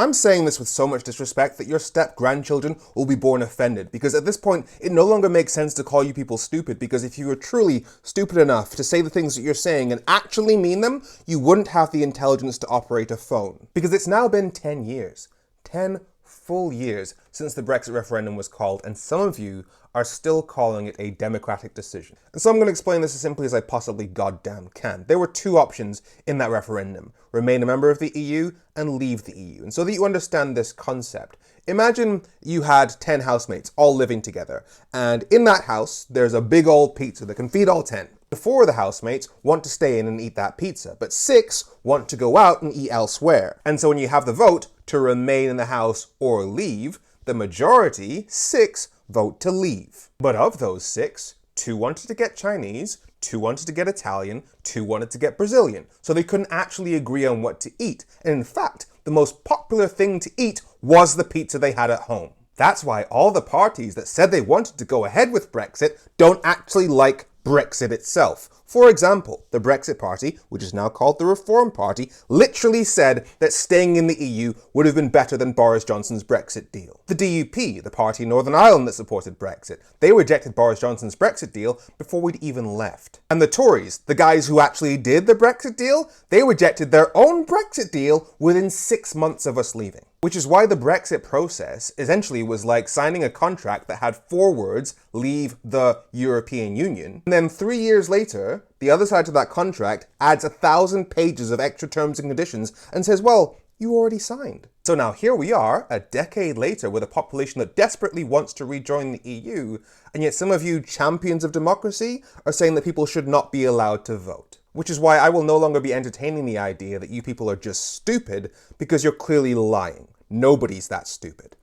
I'm saying this with so much disrespect that your step-grandchildren will be born offended, because at this point, it no longer makes sense to call you people stupid, because if you were truly stupid enough to say the things that you're saying and actually mean them, you wouldn't have the intelligence to operate a phone. Because it's now been 10 years. 10 full years since the Brexit referendum was called, and some of you are still calling it a democratic decision. And so I'm going to explain this as simply as I possibly goddamn can. There were two options in that referendum: remain a member of the EU and leave the EU. And so that you understand this concept, imagine you had 10 housemates all living together, and in that house there's a big old pizza that can feed all 10. The 4 of the housemates want to stay in and eat that pizza, but 6 want to go out and eat elsewhere. And so when you have the vote to remain in the house or leave, the majority, 6, vote to leave. But of those 6, 2 wanted to get Chinese, 2 wanted to get Italian, 2 wanted to get Brazilian. So they couldn't actually agree on what to eat. And in fact, the most popular thing to eat was the pizza they had at home. That's why all the parties that said they wanted to go ahead with Brexit don't actually like Brexit itself. For example, the Brexit Party, which is now called the Reform Party, literally said that staying in the EU would have been better than Boris Johnson's Brexit deal. The DUP, the party in Northern Ireland that supported Brexit, they rejected Boris Johnson's Brexit deal before we'd even left. And the Tories, the guys who actually did the Brexit deal, they rejected their own Brexit deal within 6 months of us leaving. Which is why the Brexit process essentially was like signing a contract that had 4 words, leave the European Union, and then 3 years later, the other side to that contract adds 1,000 pages of extra terms and conditions and says, well, you already signed. So now here we are, a decade later, with a population that desperately wants to rejoin the EU, and yet some of you champions of democracy are saying that people should not be allowed to vote. Which is why I will no longer be entertaining the idea that you people are just stupid, because you're clearly lying. Nobody's that stupid.